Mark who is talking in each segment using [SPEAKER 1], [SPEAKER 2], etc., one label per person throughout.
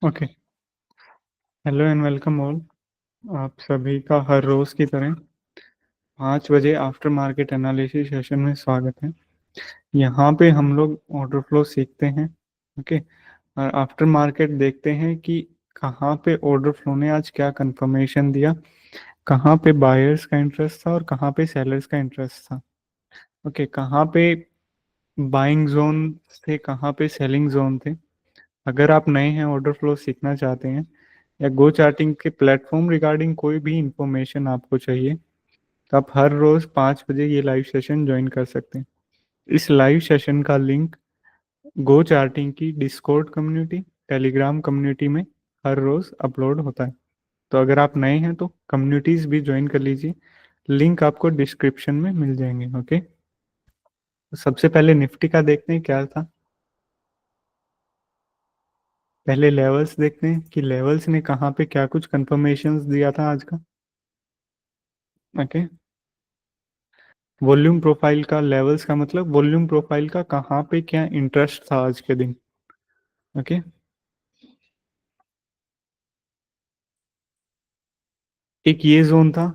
[SPEAKER 1] Okay. Hello and welcome all. आप सभी का हर रोज़ की तरह 5 बजे आफ्टर मार्केट एनालिसिस सेशन में स्वागत है। यहाँ पे हम लोग ऑर्डर फ्लो सीखते हैं। ओके। और आफ्टर मार्केट देखते हैं कि कहाँ पे ऑर्डर फ्लो ने आज क्या कंफर्मेशन दिया, कहाँ पे बायर्स का इंटरेस्ट था और कहाँ पे सेलर्स का इंटरेस्ट था। ओके, कहाँ पे बाइंग जोन थे, कहाँ पे सेलिंग जोन थे। अगर आप नए हैं, ऑर्डर फ्लो सीखना चाहते हैं या गो चार्टिंग के प्लेटफॉर्म रिगार्डिंग कोई भी इंफॉर्मेशन आपको चाहिए, तो आप हर रोज 5 बजे ये लाइव सेशन ज्वाइन कर सकते हैं। इस लाइव सेशन का लिंक गो चार्टिंग की डिस्कॉर्ड कम्युनिटी, टेलीग्राम कम्युनिटी में हर रोज अपलोड होता है। तो अगर आप नए हैं तो कम्युनिटीज भी ज्वाइन कर लीजिए, लिंक आपको डिस्क्रिप्शन में मिल जाएंगे। ओके, तो सबसे पहले निफ्टी का देखते हैं क्या था। पहले लेवल्स देखते हैं कि लेवल्स ने कहाँ पे क्या कुछ कंफर्मेशंस दिया था आज का। ओके, वॉल्यूम प्रोफाइल का, लेवल्स का मतलब वॉल्यूम प्रोफाइल का कहाँ पे क्या इंटरेस्ट था आज के दिन। ओके, एक ये जोन था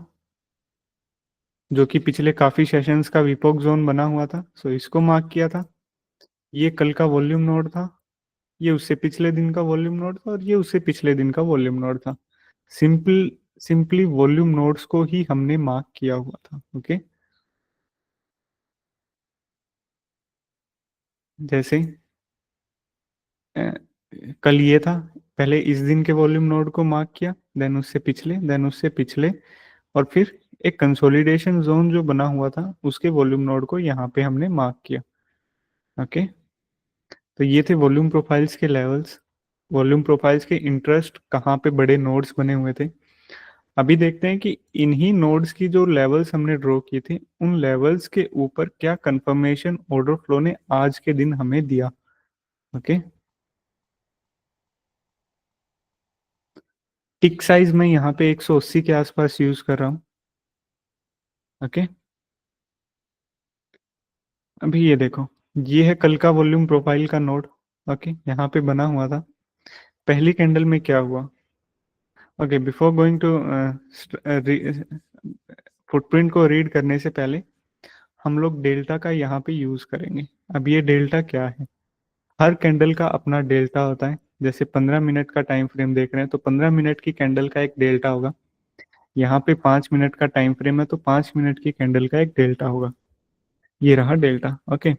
[SPEAKER 1] जो कि पिछले काफी सेशंस का विपोक जोन बना हुआ था, सो इसको मार्क किया था। ये कल का वॉल्यूम नोड था, ये उससे पिछले दिन का वॉल्यूम नोड था और ये उससे पिछले दिन का वॉल्यूम नोड था। सिंपली वॉल्यूम नोड्स को ही हमने मार्क किया हुआ था। ओके, जैसे अ, कल ये था, पहले इस दिन के वॉल्यूम नोड को मार्क किया, देन उससे पिछले, देन उससे पिछले, और फिर एक कंसोलिडेशन जोन जो बना हुआ था उसके वॉल्यूम नोड को यहाँ पे हमने मार्क किया। ओके, तो ये थे वॉल्यूम प्रोफाइल्स के लेवल्स, वॉल्यूम प्रोफाइल्स के इंटरेस्ट कहाँ पे बड़े नोड्स बने हुए थे। अभी देखते हैं कि इन्हीं नोड्स की जो लेवल्स हमने ड्रॉ की थी, उन लेवल्स के ऊपर क्या कंफर्मेशन ऑर्डर फ्लो ने आज के दिन हमें दिया। ओके, टिक साइज मैं यहाँ पे 180 के आसपास यूज कर रहा हूँ। ओके, अभी ये देखो, ये है कल का वॉल्यूम प्रोफाइल का नोड। ओके, यहाँ पे बना हुआ था। पहली कैंडल में क्या हुआ। Okay, before going to footprint को रीड करने से पहले हम लोग डेल्टा का यहाँ पे यूज करेंगे। अब ये डेल्टा क्या है, हर कैंडल का अपना डेल्टा होता है। जैसे 15 मिनट का टाइम फ्रेम देख रहे हैं तो 15 मिनट की कैंडल का एक डेल्टा होगा। यहाँ पे 5 मिनट का टाइम फ्रेम है तो 5 मिनट की कैंडल का एक डेल्टा होगा। ये रहा डेल्टा। ओके,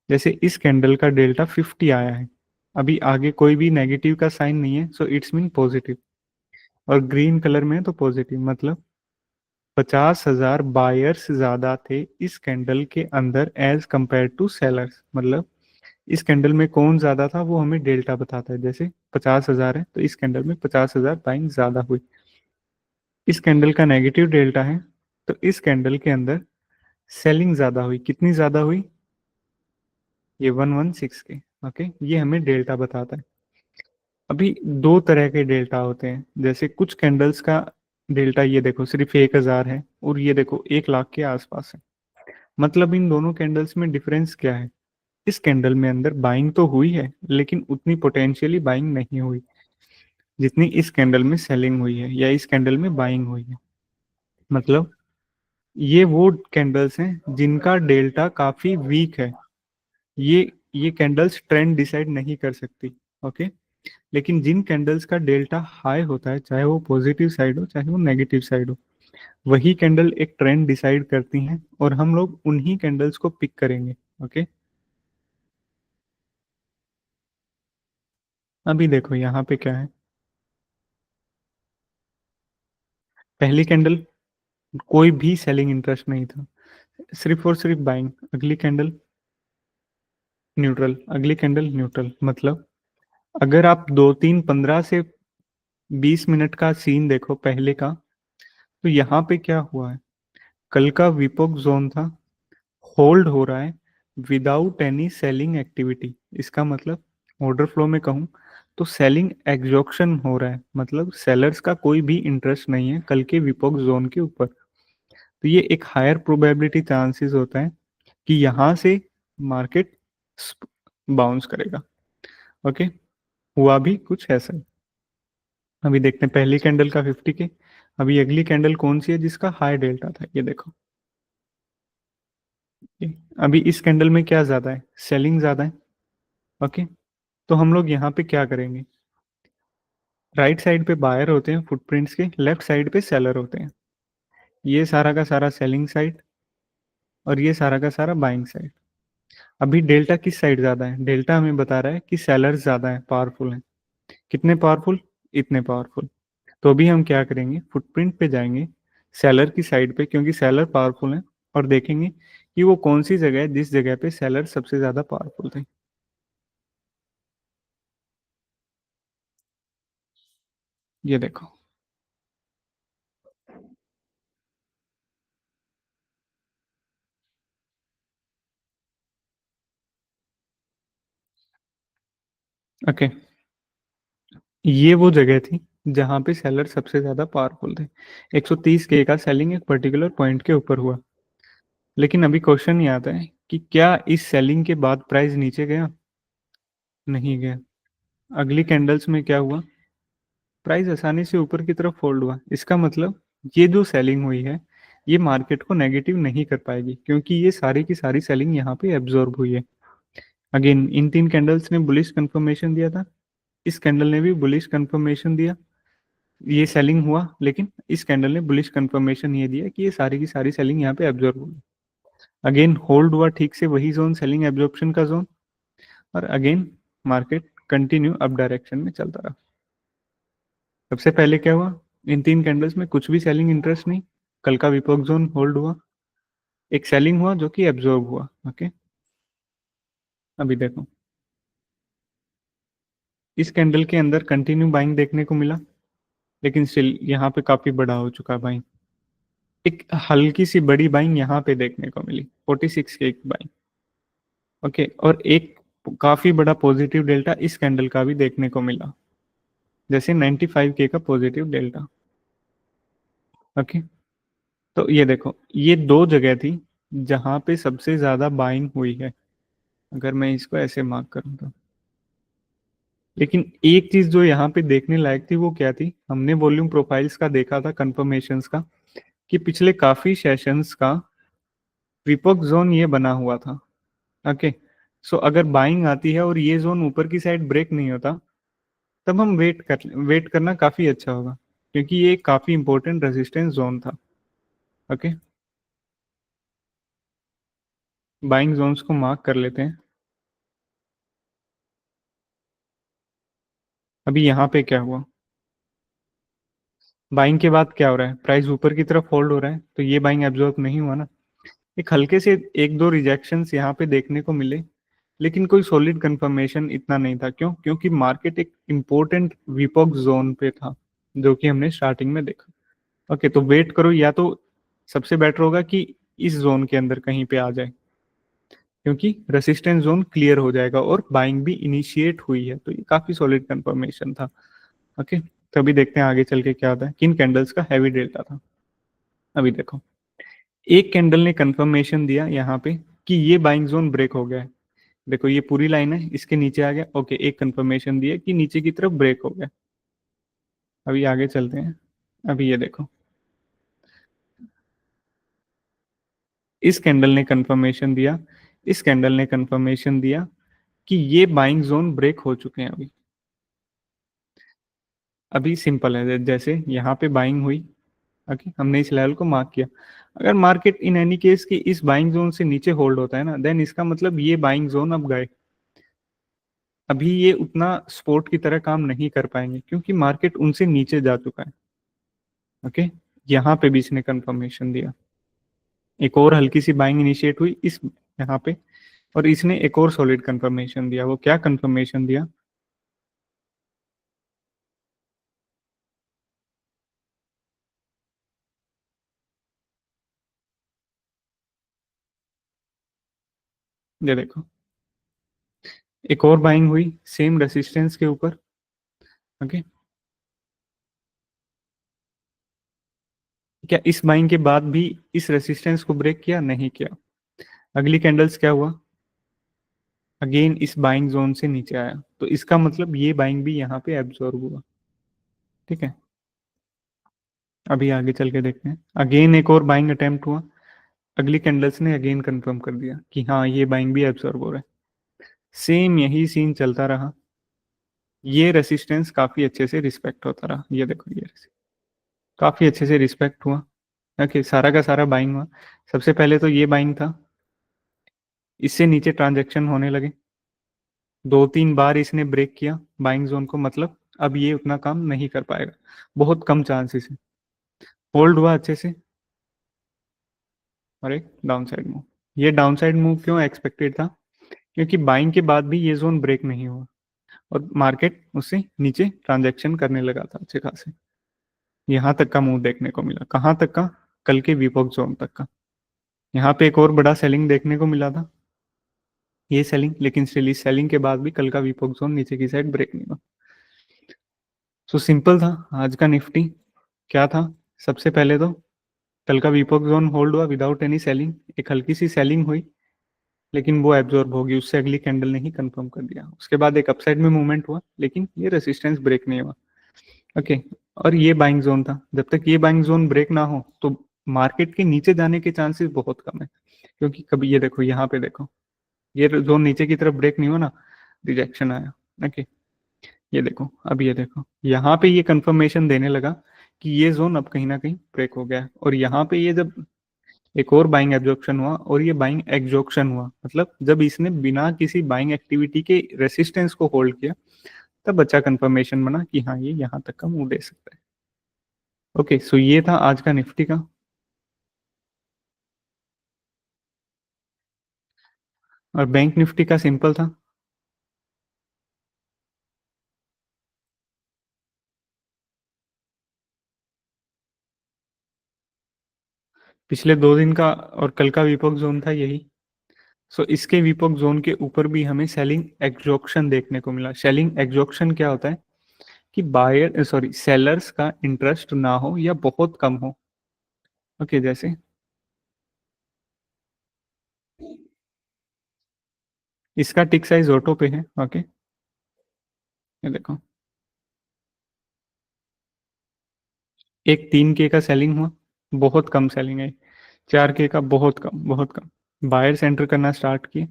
[SPEAKER 1] जैसे इस कैंडल का डेल्टा 50 आया है, अभी आगे कोई भी नेगेटिव का साइन नहीं है, सो इट्स मीन पॉजिटिव, और ग्रीन कलर में है तो पॉजिटिव, मतलब 50,000 बायर्स ज्यादा थे इस कैंडल के अंदर एज कंपेयर टू सेलर्स। मतलब इस कैंडल में कौन ज्यादा था वो हमें डेल्टा बताता है। जैसे 50,000 है तो इस कैंडल में 50,000 बाइंग ज्यादा हुई। इस कैंडल का नेगेटिव डेल्टा है तो इस कैंडल के अंदर सेलिंग ज्यादा हुई। कितनी ज्यादा हुई, ये 116 के। ओके, ये हमें डेल्टा बताता है। अभी दो तरह के डेल्टा होते हैं, जैसे कुछ कैंडल्स का डेल्टा ये देखो सिर्फ 1,000 है और ये देखो 1 लाख के आसपास है। मतलब इन दोनों कैंडल्स में डिफरेंस क्या है, इस कैंडल में अंदर बाइंग तो हुई है लेकिन उतनी पोटेंशियली बाइंग नहीं हुई जितनी इस कैंडल में सेलिंग हुई है या इस कैंडल में बाइंग हुई है। मतलब ये वो कैंडल्स हैं जिनका डेल्टा काफी वीक है। ये कैंडल्स ट्रेंड डिसाइड नहीं कर सकती। ओके, लेकिन जिन कैंडल्स का डेल्टा हाई होता है, चाहे वो पॉजिटिव साइड हो चाहे वो नेगेटिव साइड हो, वही कैंडल एक ट्रेंड डिसाइड करती हैं और हम लोग उन्हीं कैंडल्स को पिक करेंगे। ओके, अभी देखो यहाँ पे क्या है। पहली कैंडल कोई भी सेलिंग इंटरेस्ट नहीं था, सिर्फ और सिर्फ बाइंग। अगली कैंडल न्यूट्रल, अगली कैंडल न्यूट्रल। मतलब अगर आप 2 3 15 से 20 मिनट का सीन देखो पहले का, तो यहाँ पे क्या हुआ है, कल का विपोक जोन था, होल्ड हो रहा है विदाउट एनी सेलिंग एक्टिविटी। इसका मतलब ऑर्डर फ्लो में कहूँ तो सेलिंग एग्जॉक्शन हो रहा है, मतलब सेलर्स का कोई भी इंटरेस्ट नहीं है कल के विपोक जोन के ऊपर। तो ये एक हायर प्रोबेबिलिटी चांसेस होता है कि यहाँ से मार्केट बाउंस करेगा। ओके, हुआ भी कुछ ऐसा ही। अभी देखते हैं पहली कैंडल का 50K। अभी अगली कैंडल कौन सी है जिसका हाई डेल्टा था, ये देखो। अभी इस कैंडल में क्या ज्यादा है, सेलिंग ज्यादा है। ओके, तो हम लोग यहाँ पे क्या करेंगे, राइट साइड पे बायर होते हैं फुटप्रिंट्स के, लेफ्ट साइड पे सेलर होते हैं। ये सारा का सारा सेलिंग साइड और ये सारा का सारा बाइंग साइड। अभी डेल्टा किस साइड ज्यादा है, डेल्टा हमें बता रहा है कि सेलर ज्यादा है, पावरफुल है। कितने पावरफुल, इतने पावरफुल। तो अभी हम क्या करेंगे, फुटप्रिंट पे जाएंगे सेलर की साइड पे, क्योंकि सेलर पावरफुल है, और देखेंगे कि वो कौन सी जगह है जिस जगह पे सेलर सबसे ज्यादा पावरफुल थे। ये देखो। ओके, ये वो जगह थी जहां पे सेलर सबसे ज्यादा पावरफुल थे। 130K का सेलिंग एक पर्टिकुलर पॉइंट के ऊपर हुआ। लेकिन अभी क्वेश्चन ये आता है कि क्या इस सेलिंग के बाद प्राइस नीचे गया, नहीं गया। अगली कैंडल्स में क्या हुआ, प्राइस आसानी से ऊपर की तरफ फोल्ड हुआ। इसका मतलब ये जो सेलिंग हुई है ये मार्केट को नेगेटिव नहीं कर पाएगी, क्योंकि ये सारी की सारी सेलिंग यहाँ पे एब्जॉर्ब हुई है। अगेन इन तीन कैंडल्स ने बुलिश कंफर्मेशन दिया था, इस कैंडल ने भी बुलिश कंफर्मेशन दिया, ये सेलिंग हुआ। लेकिन इस कैंडल ने बुलिश कंफर्मेशन ये दिया कि ये सारी की सारी सेलिंग यहाँ पे एब्जॉर्ब हुई। अगेन होल्ड हुआ ठीक से वही जोन, सेलिंग एब्जॉर्प्शन का जोन, और again market continue up direction में चलता रहा। सबसे पहले क्या हुआ, इन तीन कैंडल्स में कुछ भी सेलिंग इंटरेस्ट नहीं, कल का विपोक जोन होल्ड हुआ, एक सेलिंग हुआ जो कि एब्जॉर्ब हुआ। ओके, अभी देखो इस कैंडल के अंदर कंटिन्यू बाइंग देखने को मिला, लेकिन स्टिल यहाँ पे काफी बड़ा हो चुका बाइंग। एक हल्की सी बड़ी बाइंग यहाँ पे देखने को मिली, 46 के एक बाइंग। ओके, और एक काफी बड़ा पॉजिटिव डेल्टा इस कैंडल का भी देखने को मिला, जैसे 95K का पॉजिटिव डेल्टा। ओके, तो ये देखो ये दो जगह थी जहां पे सबसे ज्यादा बाइंग हुई है, अगर मैं इसको ऐसे मार्क करूँ तो। लेकिन एक चीज जो यहाँ पे देखने लायक थी वो क्या थी, हमने वॉल्यूम प्रोफाइल्स का देखा था, कंफर्मेशंस का, कि पिछले काफी सेशंस का विपोक जोन ये बना हुआ था। ओके, सो अगर बाइंग आती है और ये जोन ऊपर की साइड ब्रेक नहीं होता, तब हम वेट करना काफी अच्छा होगा, क्योंकि ये काफी इंपॉर्टेंट रेजिस्टेंस जोन था। ओके, बाइंग जोन्स को मार्क कर लेते हैं। अभी यहाँ पे क्या हुआ, बाइंग के बाद क्या हो रहा है, प्राइस ऊपर की तरफ होल्ड हो रहा है, तो ये बाइंग एब्जॉर्ब नहीं हुआ ना। एक हल्के से एक दो रिजेक्शंस यहाँ पे देखने को मिले, लेकिन कोई सॉलिड कंफर्मेशन इतना नहीं था। क्यों, क्योंकि मार्केट एक इम्पोर्टेंट विपोक जोन पे था, जो कि हमने स्टार्टिंग में देखा। ओके, तो वेट करो, या तो सबसे बेटर होगा कि इस जोन के अंदर कहीं पे आ जाए, क्योंकि रेसिस्टेंस जोन क्लियर हो जाएगा और बाइंग भी इनिशिएट हुई है, तो ये काफी सॉलिड कंफर्मेशन था। ओके, तो अभी देखते हैं आगे चल के क्या होता है, किन कैंडल्स का हैवी डेल्टा था। अभी देखो एक कैंडल ने कंफर्मेशन दिया यहाँ पे कि ये बाइंग जोन ब्रेक हो गया है। देखो ये पूरी लाइन है, इसके नीचे आ गया। ओके, एक कंफर्मेशन दिया कि नीचे की तरफ ब्रेक हो गया। अभी आगे चलते हैं। अभी ये देखो इस कैंडल ने कंफर्मेशन दिया, इस कैंडल ने कंफर्मेशन दिया कि ये बाइंग जोन ब्रेक हो चुके हैं। अभी सिंपल है, जैसे यहाँ पे बाइंग हुई। ओके, हमने इस लेवल को मार्क किया। अगर मार्केट इन एनी केस की इस बाइंग जोन से नीचे होल्ड होता है ना, देन इसका मतलब ये बाइंग जोन अब गए। अभी ये उतना स्पोर्ट की तरह काम नहीं कर पाएंगे, क्योंकि मार्केट उनसे नीचे जा चुका है। ओके, यहाँ पे भी इसने कंफर्मेशन दिया, एक और हल्की सी बाइंग इनिशिएट हुई इस यहाँ पे, और इसने एक और सॉलिड कंफर्मेशन दिया। वो क्या कंफर्मेशन दिया, ये देखो एक और बाइंग हुई सेम रेसिस्टेंस के ऊपर। ओके, क्या इस बाइंग के बाद भी इस रेसिस्टेंस को ब्रेक किया, नहीं किया। अगली कैंडल्स क्या हुआ, अगेन इस बाइंग जोन से नीचे आया, तो इसका मतलब ये बाइंग भी यहाँ पे एब्जॉर्ब हुआ। ठीक है, अभी आगे चल के देखते हैं। अगेन एक और बाइंग अटेम्प्ट हुआ, अगली कैंडल्स ने अगेन कंफर्म कर दिया कि हाँ ये बाइंग भी एब्जॉर्ब हो रहा है। सेम यही सीन चलता रहा, ये रेसिस्टेंस काफी अच्छे से रिस्पेक्ट होता रहा। ये देखो ये काफी अच्छे से रिस्पेक्ट हुआ। ओके, सारा का सारा बाइंग हुआ। सबसे पहले तो ये बाइंग था, इससे नीचे ट्रांजेक्शन होने लगे, 2-3 बार इसने ब्रेक किया बाइंग जोन को, मतलब अब ये उतना काम नहीं कर पाएगा, बहुत कम चांसेस है। होल्ड हुआ अच्छे से, और एक डाउन साइड मूव। ये डाउन साइड मूव क्यों एक्सपेक्टेड था? क्योंकि बाइंग के बाद भी ये जोन ब्रेक नहीं हुआ और मार्केट उससे नीचे ट्रांजेक्शन करने लगा था अच्छे खासे। यहाँ तक का मूव देखने को मिला, कहाँ तक का? कल के वीपॉक जोन तक का। यहाँ पे एक और बड़ा सेलिंग देखने को मिला था, ये सेलिंग, लेकिन स्टिल इस सेलिंग के बाद भी कल का वीपॉक जोन नीचे की साइड ब्रेक नहीं हुआ। सो सिंपल था आज का निफ्टी। क्या था? सबसे पहले तो कल का वीपॉक जोन होल्ड हुआ विदाउट एनी सेलिंग, एक हल्की सी सेलिंग हुई लेकिन वो एब्जॉर्ब होगी, उससे अगली कैंडल ने ही कंफर्म कर दिया। उसके बाद एक अपसाइड में मूवमेंट हुआ लेकिन ये रेसिस्टेंस ब्रेक नहीं हुआ। ओके, और ये बाइंग जोन था, जब तक ये बाइंग जोन ब्रेक ना हो तो मार्केट के नीचे जाने के चांसेस बहुत कम है। क्योंकि कभी ये देखो, यहाँ पे देखो, ये जोन नीचे की तरफ ब्रेक नहीं हुआ ना, रिजेक्शन आया। ओके, ये देखो, अब ये देखो, यहाँ पे ये कंफर्मेशन देने लगा कि ये जोन अब कहीं ना कहीं ब्रेक हो गया है। और यहाँ पे ये जब एक और बाइंग एब्जॉर्प्शन हुआ और ये बाइंग एग्जॉर्प्शन हुआ, मतलब जब इसने बिना किसी बाइंग एक्टिविटी के रेसिस्टेंस को होल्ड किया, तब अच्छा कंफर्मेशन बना कि हाँ ये यहाँ तक का मूव दे सकता है। ओके, सो ये था आज का निफ्टी का। और बैंक निफ्टी का सिंपल था, पिछले 2 दिन का और कल का विपोक जोन था यही। सो इसके विपोक जोन के ऊपर भी हमें सेलिंग एग्जॉर्प्शन देखने को मिला। सेलिंग एग्जॉर्प्शन क्या होता है? कि बायर सॉरी सेलर्स का इंटरेस्ट ना हो या बहुत कम हो। ओके, जैसे इसका टिक साइज ऑटो पे है। ओके, ये देखो, एक 3K का सेलिंग हुआ, बहुत कम सेलिंग है। 4K का बहुत कम, बहुत कम। बायर्स एंटर करना स्टार्ट किए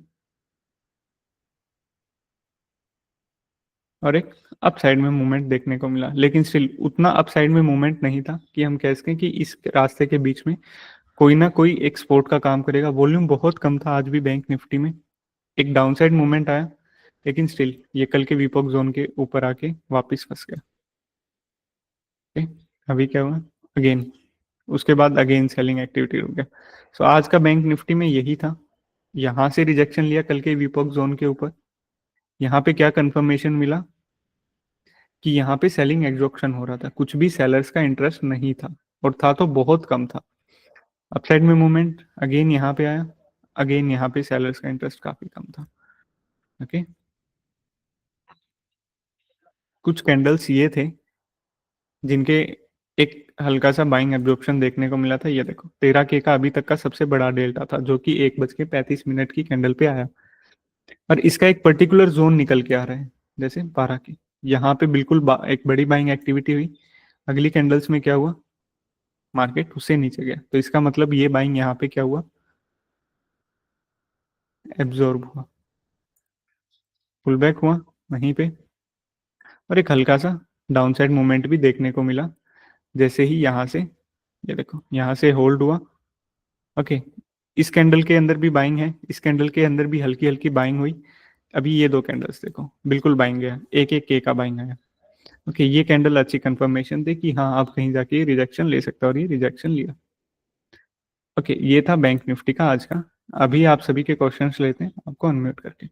[SPEAKER 1] और एक अप साइड में मूवमेंट देखने को मिला, लेकिन स्टिल उतना अप साइड में मूवमेंट नहीं था कि हम कह सकें कि इस रास्ते के बीच में कोई ना कोई एक्सपोर्ट का काम करेगा। वॉल्यूम बहुत कम था आज भी बैंक निफ्टी में। एक डाउनसाइड मूवमेंट आया लेकिन स्टिल ये कल के विपोक जोन के ऊपर आके वापस फंस गया। okay? अभी क्या हुआ? अगेन उसके बाद अगेन सेलिंग एक्टिविटी रुक गया। सो आज का बैंक निफ्टी में यही था, यहाँ से रिजेक्शन लिया कल के विपोक जोन के ऊपर। यहाँ पे क्या कंफर्मेशन मिला कि यहाँ पे सेलिंग एग्जॉर्प्शन हो रहा था, कुछ भी सेलर्स का इंटरेस्ट नहीं था, और था तो बहुत कम था। अपसाइड में मूवमेंट अगेन यहाँ पे आया, अगेन यहाँ पे सेलर्स का इंटरेस्ट काफी कम था। ओके, कुछ कैंडल्स ये थे जिनके एक हल्का सा बाइंग एब्जॉर्प्शन देखने को मिला था। ये देखो, 13K का अभी तक का सबसे बड़ा डेल्टा था, जो कि 1:35 की कैंडल पे आया। और इसका एक पर्टिकुलर जोन निकल के आ रहा है, जैसे 12K। यहाँ पे बिल्कुल एक बड़ी बाइंग एक्टिविटी हुई, अगली कैंडल्स में क्या हुआ? मार्केट उससे नीचे गया, तो इसका मतलब ये बाइंग यहाँ पे क्या हुआ? एब्जॉर्ब हुआ, पुल बैक हुआ वहीं पे, और एक हल्का सा डाउनसाइड मूवमेंट भी देखने को मिला। जैसे ही यहाँ से, ये देखो, यहाँ से होल्ड हुआ। ओके, इस कैंडल के अंदर भी बाइंग है, इस कैंडल के अंदर भी हल्की हल्की बाइंग हुई। अभी ये 2 कैंडल्स देखो, बिल्कुल बाइंग है, एक एक के का बाइंग है। ओके, ये कैंडल अच्छी कंफर्मेशन थी कि हाँ आप कहीं जाके रिजेक्शन ले सकते हो, और ये रिजेक्शन लिया। ओके, ये था बैंक निफ्टी का आज का। अभी आप सभी के क्वेश्चंस लेते हैं, आपको अनम्यूट करके।